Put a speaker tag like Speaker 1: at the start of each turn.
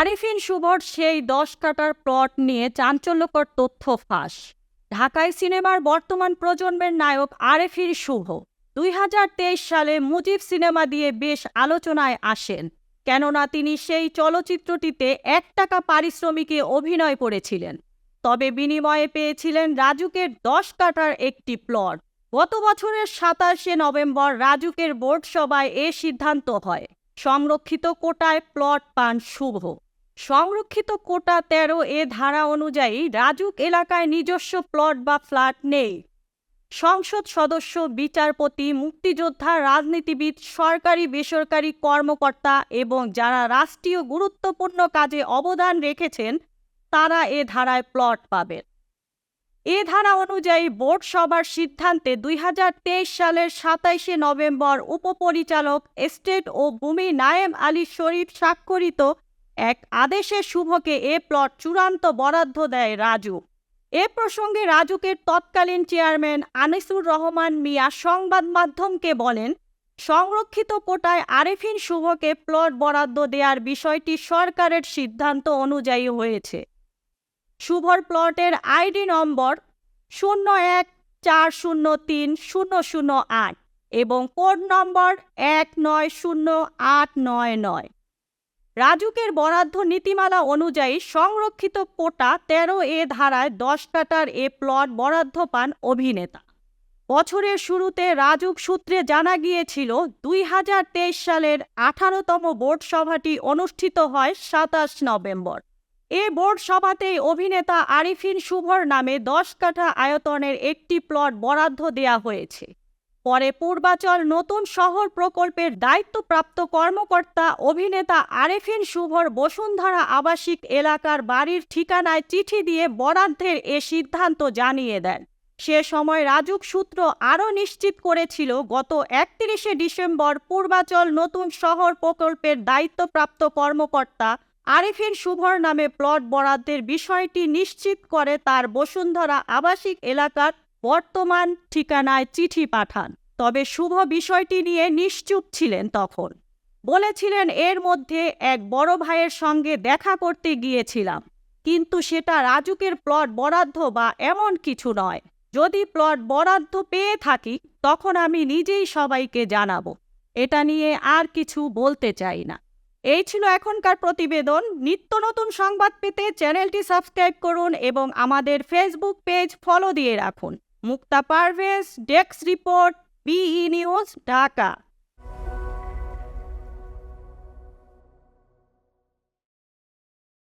Speaker 1: আরিফিন শুভর সেই ১০ কাটার প্লট নিয়ে চাঞ্চল্যকর তথ্য ফাঁস। ঢাকায় সিনেমার বর্তমান প্রজন্মের নায়ক আরিফিন শুভ ২০২৩ সালে মুজিব সিনেমা দিয়ে বেশ আলোচনায় আসেন, কেননা তিনি সেই চলচ্চিত্রটিতে ১ টাকা পারিশ্রমিকে অভিনয় করেছিলেন। তবে বিনিময়ে পেয়েছিলেন রাজুকের ১০ কাটার একটি প্লট। গত বছরের ২৭শে নভেম্বর রাজুকের বোর্ড সভায় এ সিদ্ধান্ত হয়। সংরক্ষিত কোটায় প্লট পান শুভ। সংরক্ষিত কোটা ১৩ এ ধারা অনুযায়ী রাজুক এলাকায় নিজস্ব প্লট বা ফ্ল্যাট নেই। সংসদ সদস্য, বিচারপতি, মুক্তিযোদ্ধা, রাজনীতিবিদ, সরকারি বেসরকারি কর্মকর্তা এবং যারা রাষ্ট্রীয় গুরুত্বপূর্ণ কাজে অবদান রেখেছেন তারা এ ধারায় প্লট পাবেন। এ ধারা অনুযায়ী বোর্ড সভার সিদ্ধান্তে ২০২৩ সালের ২৭শে নভেম্বর উপপরিচালক এস্টেট ও ভূমি নায়েম আলী শরীফ স্বাক্ষরিত এক আদেশে শুভকে এ প্লট চূড়ান্ত বরাদ্দ দেয় রাজুক। এ প্রসঙ্গে রাজুকের তৎকালীন চেয়ারম্যান আনিসুর রহমান মিয়া সংবাদ মাধ্যমকে বলেন, সংরক্ষিত কোটায় আরিফিন শুভকে প্লট বরাদ্দ দেওয়ার বিষয়টি সরকারের সিদ্ধান্ত অনুযায়ী হয়েছে। শুভর প্লটের আইডি নম্বর 01403008 এবং কোড নম্বর 190899। রাজুকের বরাদ্দ নীতিমালা অনুযায়ী সংরক্ষিত কোটা ১৩ এ ধারায় ১০ কাটার এ প্লট বরাদ্দ পান অভিনেতা। বছরের শুরুতে রাজুক সূত্রে জানা গিয়েছিল ২০২৩ সালের ১৮তম বোর্ড সভাটি অনুষ্ঠিত হয় ২৭ নভেম্বর। এ বোর্ড সভাতেই অভিনেতা আরিফিন শুভর নামে ১০ কাঠা আয়তনের একটি প্লট বরাদ্দ দেয়া হয়েছে। পরে পূর্বাচল নতুন শহর প্রকল্পের দায়িত্বপ্রাপ্ত কর্মকর্তা অভিনেতা আরিফিন শুভর বসুন্ধরা আবাসিক এলাকার বাড়ির ঠিকানায় চিঠি দিয়ে বরাদ্দের এ সিদ্ধান্ত জানিয়ে দেন। সে সময় রাজুক সূত্র আরও নিশ্চিত করেছিল, গত ৩১শে ডিসেম্বর পূর্বাচল নতুন শহর প্রকল্পের দায়িত্বপ্রাপ্ত কর্মকর্তা আরিফিন শুভর নামে প্লট বরাদ্দের বিষয়টি নিশ্চিত করে তার বসুন্ধরা আবাসিক এলাকার বর্তমান ঠিকানায় চিঠি পাঠান। তবে শুভ বিষয়টি নিয়ে নিশ্চুপ ছিলেন। তখন বলেছিলেন, এর মধ্যে এক বড় ভাইয়ের সঙ্গে দেখা করতে গিয়েছিলাম, কিন্তু সেটা রাজুকের প্লট বরাদ্দ বা এমন কিছু নয়। যদি প্লট বরাদ্দ পেয়ে থাকি তখন আমি নিজেই সবাইকে জানাবো। এটা নিয়ে আর কিছু বলতে চাই না। এই ছিল এখনকার প্রতিবেদন। নিত্য নতুন সংবাদ পেতে চ্যানেলটি সাবস্ক্রাইব করুন এবং আমাদের ফেসবুক পেজ ফলো দিয়ে রাখুন। মুক্তা পারভেজ, ডেস্ক রিপোর্ট, বিই নিউজ, ঢাকা।